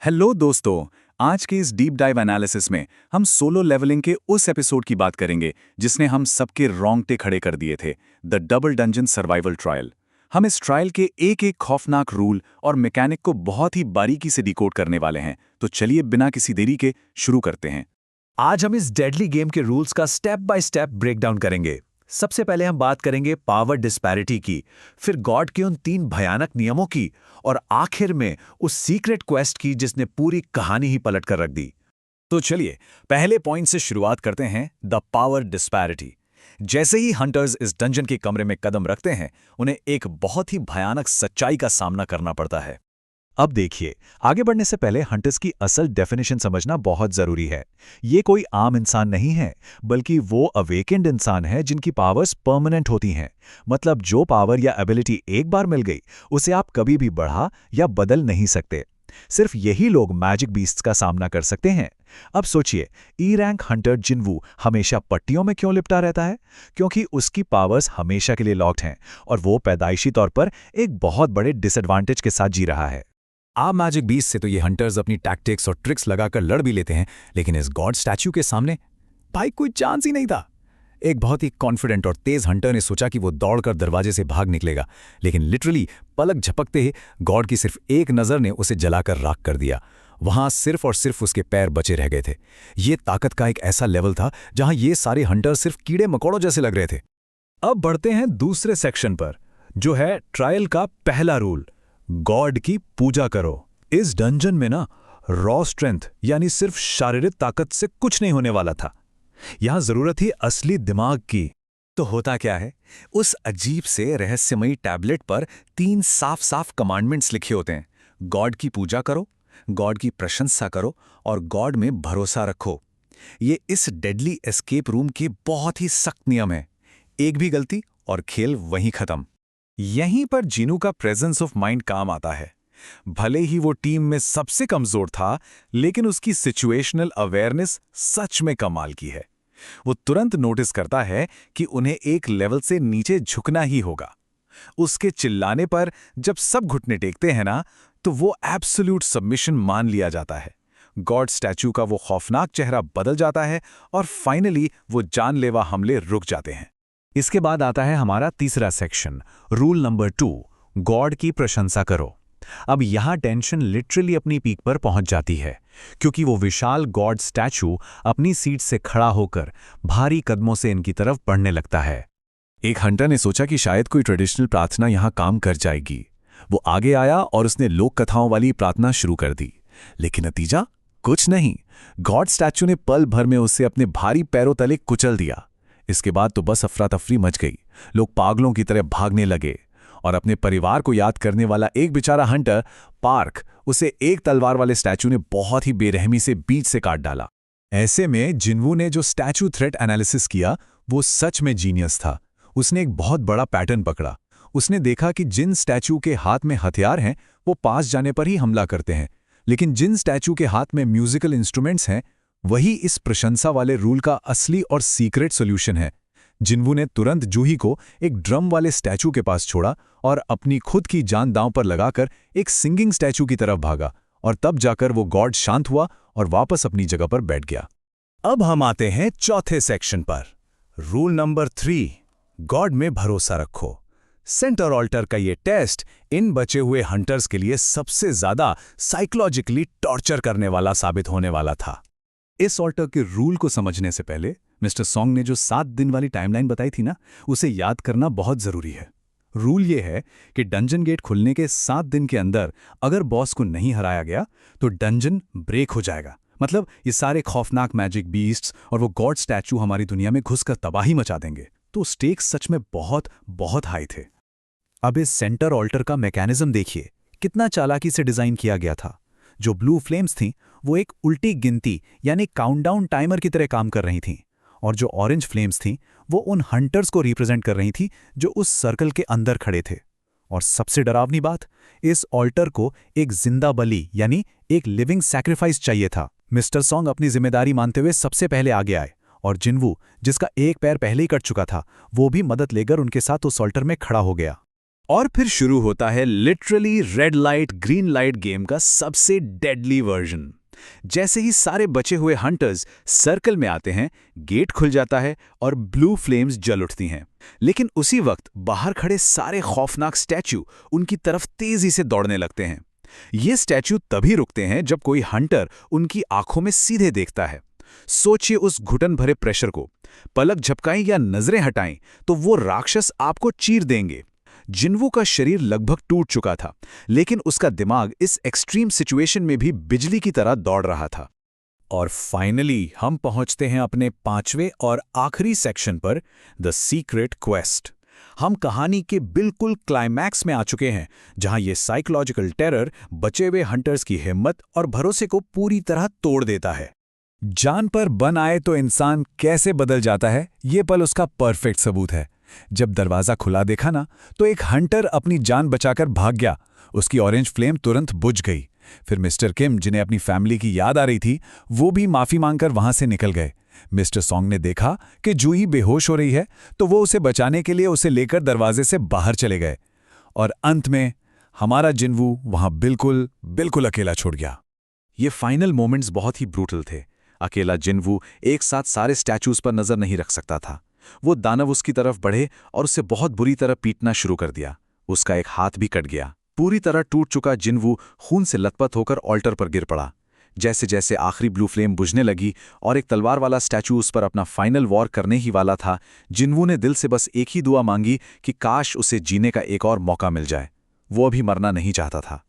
Hello दोस्तों। आज के इस डीप डाइव एनालिसिस में हम सोलो लेवलिंग के उस एपिसोड की बात करेंगे जिसने हम सबके रोंगटे खड़े कर दिए थे, the double dungeon survival trial. हम इस ट्रायल के एक एक खौफनाक रूल और मैकेनिक को बहुत ही बारीकी से डिकोड करने वाले हैं, तो चलिए बिना किसी देरी के शुरू करते हैं। आज हम इस डेडली गेम के रूल्स का स्टेप बाय स्टेप ब्रेकडाउन करेंगे। सबसे पहले हम बात करेंगे पावर डिस्पैरिटी की, फिर गॉड के उन 3 भयानक नियमों की, और आखिर में उस सीक्रेट क्वेस्ट की जिसने पूरी कहानी ही पलट कर रख दी। तो चलिए पहले पॉइंट से शुरुआत करते हैं, द पावर डिस्पैरिटी। जैसे ही हंटर्स इस डंजन के कमरे में कदम रखते हैं, उन्हें एक बहुत ही भयानक सच्चाई का सामना करना पड़ता है। अब देखिए, आगे बढ़ने से पहले हंटर्स की असल डेफिनेशन समझना बहुत जरूरी है। ये कोई आम इंसान नहीं है, बल्कि वो अवेकेंड इंसान है जिनकी पावर्स परमानेंट होती हैं। मतलब जो पावर या एबिलिटी एक बार मिल गई, उसे आप कभी भी बढ़ा या बदल नहीं सकते। सिर्फ यही लोग मैजिक बीस्ट्स का सामना कर सकते हैं। अब सोचिए, ई रैंक हंटर जिन्वू हमेशा पट्टियों में क्यों लिपटा रहता है? क्योंकि उसकी पावर्स हमेशा के लिए लॉक्ड हैं और वो पैदाइशी तौर पर एक बहुत बड़े डिसएडवांटेज के साथ जी रहा है। आप मैजिक बीस्ट से तो ये हंटर्स अपनी टैक्टिक्स और ट्रिक्स लगाकर लड़ भी लेते हैं, लेकिन इस गॉड स्टैच्यू के सामने भाई कोई चांस ही नहीं था। एक बहुत ही कॉन्फिडेंट और तेज हंटर ने सोचा कि वो दौड़कर दरवाजे से भाग निकलेगा, लेकिन लिटरली पलक झपकते ही गॉड की सिर्फ एक नज़र ने उसे जलाकर राख कर दिया। वहां सिर्फ और सिर्फ उसके पैर बचे रह गए थे। ये ताकत का एक ऐसा लेवल था जहां ये सारे हंटर सिर्फ कीड़े मकोड़ों जैसे लग रहे थे। अब बढ़ते हैं दूसरे सेक्शन पर, जो है ट्रायल का पहला रूल, गॉड की पूजा करो। इस डंजन में ना रॉ स्ट्रेंथ यानी सिर्फ शारीरिक ताकत से कुछ नहीं होने वाला था। यहां जरूरत थी असली दिमाग की। तो होता क्या है, उस अजीब से रहस्यमयी टैबलेट पर 3 साफ साफ कमांडमेंट्स लिखे होते हैं। गॉड की पूजा करो, गॉड की प्रशंसा करो और गॉड में भरोसा रखो। ये इस डेडली एस्केप रूम के बहुत ही सख्त नियम है। एक भी गलती और खेल वहीं खत्म। यहीं पर जीनू का प्रेजेंस ऑफ माइंड काम आता है। भले ही वो टीम में सबसे कमजोर था, लेकिन उसकी सिचुएशनल अवेयरनेस सच में कमाल की है। वो तुरंत नोटिस करता है कि उन्हें एक लेवल से नीचे झुकना ही होगा। उसके चिल्लाने पर जब सब घुटने टेकते हैं ना, तो वो एब्सोल्यूट सबमिशन मान लिया जाता है। गॉड स्टैच्यू का वो खौफनाक चेहरा बदल जाता है और फाइनली वो जानलेवा हमले रुक जाते हैं। इसके बाद आता है हमारा तीसरा सेक्शन, रूल नंबर 2, गॉड की प्रशंसा करो। अब यहां टेंशन लिटरली अपनी पीक पर पहुंच जाती है, क्योंकि वो विशाल गॉड स्टैचू अपनी सीट से खड़ा होकर भारी कदमों से इनकी तरफ बढ़ने लगता है। एक हंटर ने सोचा कि शायद कोई ट्रेडिशनल प्रार्थना यहां काम कर जाएगी। वो आगे आया और उसने लोक कथाओं वाली प्रार्थना शुरू कर दी, लेकिन नतीजा कुछ नहीं। गॉड स्टैचू ने पल भर में उसे अपने भारी पैरों तले कुचल दिया। इसके बाद तो बस अफरा तफरी मच गई। लोग पागलों की तरह भागने लगे और अपने परिवार को याद करने वाला एक बेचारा हंटर पार्क, उसे एक तलवार वाले स्टैचू ने बहुत ही बेरहमी से बीच से काट डाला। ऐसे में जिन्वू ने जो स्टैचू थ्रेट एनालिसिस किया, वो सच में जीनियस था। उसने एक बहुत बड़ा पैटर्न पकड़ा। उसने देखा कि जिन स्टैचू के हाथ में हथियार हैं, वो पास जाने पर ही हमला करते हैं, लेकिन जिन स्टैचू के हाथ में म्यूजिकल इंस्ट्रूमेंट्स हैं, वही इस प्रशंसा वाले रूल का असली और सीक्रेट सॉल्यूशन है। जिन्वू ने तुरंत जूही को एक ड्रम वाले स्टैचू के पास छोड़ा और अपनी खुद की जान दांव पर लगाकर एक सिंगिंग स्टैचू की तरफ भागा, और तब जाकर वो गॉड शांत हुआ और वापस अपनी जगह पर बैठ गया। अब हम आते हैं चौथे सेक्शन पर, रूल नंबर 3, गॉड में भरोसा रखो। सेंटर ऑल्टर का ये टेस्ट इन बचे हुए हंटर्स के लिए सबसे ज्यादा साइकोलॉजिकली टॉर्चर करने वाला साबित होने वाला था। इस ऑल्टर के रूल को समझने से पहले मिस्टर सॉन्ग ने जो 7 दिन वाली टाइमलाइन बताई थी ना, उसे याद करना बहुत जरूरी है। रूल ये है कि डंजन गेट खुलने के 7 दिन के अंदर अगर बॉस को नहीं हराया गया तो डंजन ब्रेक हो जाएगा। मतलब ये सारे खौफनाक मैजिक बीस्ट्स और वो गॉड स्टैचू हमारी दुनिया में घुसकर तबाही मचा देंगे। तो स्टेक्स सच में बहुत बहुत हाई थे। अब इस सेंटर ऑल्टर का मैकेनिज्म देखिए, कितना चालाकी से डिजाइन किया गया था। जो ब्लू फ्लेम्स थीं, वो एक उल्टी गिनती यानी काउंटडाउन टाइमर की तरह काम कर रही थीं, और जो ऑरेंज फ्लेम्स थीं, वो उन हंटर्स को रिप्रेजेंट कर रही थी जो उस सर्कल के अंदर खड़े थे। और सबसे डरावनी बात, इस ऑल्टर को एक जिंदा बलि यानी एक लिविंग सैक्रिफाइस चाहिए था। मिस्टर सॉन्ग अपनी जिम्मेदारी मानते हुए सबसे पहले आगे आए, और जिन्वू, जिसका एक पैर पहले ही कट चुका था, वो भी मदद लेकर उनके साथ उस ऑल्टर में खड़ा हो गया। और फिर शुरू होता है literally red light green light game का सबसे डेडली वर्जन। जैसे ही सारे बचे हुए हंटर्स सर्कल में आते हैं, गेट खुल जाता है और ब्लू फ्लेम्स जल उठती हैं। लेकिन उसी वक्त बाहर खड़े सारे खौफनाक स्टैचू उनकी तरफ तेजी से दौड़ने लगते हैं। ये स्टैचू तभी रुकते हैं जब कोई हंटर उनकी आंखों में सीधे देखता है। सोचिए उस घुटन भरे प्रेशर को। पलक झपकाएं या नजरें हटाएं तो वो राक्षस आपको चीर देंगे। जिन्वू का शरीर लगभग टूट चुका था, लेकिन उसका दिमाग इस एक्सट्रीम सिचुएशन में भी बिजली की तरह दौड़ रहा था। और फाइनली हम पहुंचते हैं अपने 5वें और आखिरी सेक्शन पर, द सीक्रेट क्वेस्ट। हम कहानी के बिल्कुल क्लाइमैक्स में आ चुके हैं, जहां ये साइकोलॉजिकल टेरर बचे हुए हंटर्स की हिम्मत और भरोसे को पूरी तरह तोड़ देता है। जान पर बन आए तो इंसान कैसे बदल जाता है, ये पल उसका परफेक्ट सबूत है। जब दरवाजा खुला देखा ना, तो एक हंटर अपनी जान बचाकर भाग गया। उसकी ऑरेंज फ्लेम तुरंत बुझ गई। फिर मिस्टर किम, जिन्हें अपनी फैमिली की याद आ रही थी, वो भी माफी मांगकर वहां से निकल गए। मिस्टर सॉन्ग ने देखा कि जूही बेहोश हो रही है, तो वो उसे बचाने के लिए उसे लेकर दरवाजे से बाहर चले गए। और अंत में हमारा जिन्वू वहां बिल्कुल अकेला छोड़ गया। ये फाइनल मोमेंट्स बहुत ही ब्रूटल थे। अकेला जिन्वू एक साथ सारे स्टैचूज पर नजर नहीं रख सकता था। वो दानव उसकी तरफ बढ़े और उसे बहुत बुरी तरह पीटना शुरू कर दिया। उसका एक हाथ भी कट गया। पूरी तरह टूट चुका जिन्वू खून से लथपथ होकर ऑल्टर पर गिर पड़ा। जैसे जैसे आखिरी ब्लू फ्लेम बुझने लगी और एक तलवार वाला स्टैचू उस पर अपना फाइनल वॉर करने ही वाला था, जिन्वू ने दिल से बस एक ही दुआ मांगी कि काश उसे जीने का एक और मौका मिल जाए। वो अभी मरना नहीं चाहता था।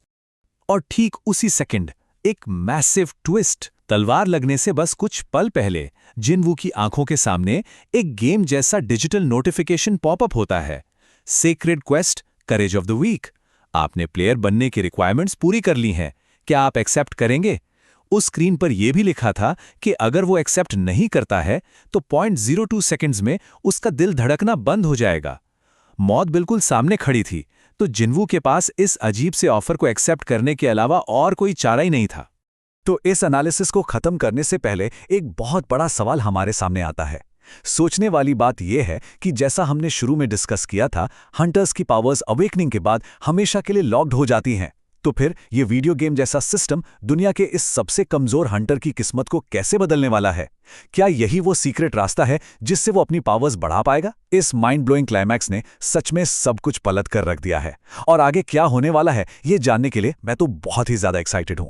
और ठीक उसी सेकंड एक मैसिव ट्विस्ट। तलवार लगने से बस कुछ पल पहले जिन्वू की आंखों के सामने एक गेम जैसा डिजिटल नोटिफिकेशन पॉपअप होता है। Secret quest, courage of the week. आपने प्लेयर बनने की रिक्वायरमेंट्स पूरी कर ली हैं। क्या आप एक्सेप्ट करेंगे? उस स्क्रीन पर यह भी लिखा था कि अगर वो एक्सेप्ट नहीं करता है तो 0.02 सेकंड्स में उसका दिल धड़कना बंद हो जाएगा। मौत बिल्कुल सामने खड़ी थी, तो जिन्वू के पास इस अजीब से ऑफर को एक्सेप्ट करने के अलावा और कोई चारा ही नहीं था। तो इस एनालिसिस को खत्म करने से पहले एक बहुत बड़ा सवाल हमारे सामने आता है। सोचने वाली बात यह है कि जैसा हमने शुरू में डिस्कस किया था, हंटर्स की पावर्स अवेकनिंग के बाद हमेशा के लिए लॉक्ड हो जाती हैं। तो फिर ये वीडियो गेम जैसा सिस्टम दुनिया के इस सबसे कमजोर हंटर की किस्मत को कैसे बदलने वाला है? क्या यही वो सीक्रेट रास्ता है जिससे वो अपनी पावर्स बढ़ा पाएगा? इस माइंड ब्लोइंग क्लाइमैक्स ने सच में सब कुछ पलट कर रख दिया है। और आगे क्या होने वाला है, ये जानने के लिए मैं तो बहुत ही ज्यादा एक्साइटेड हूं।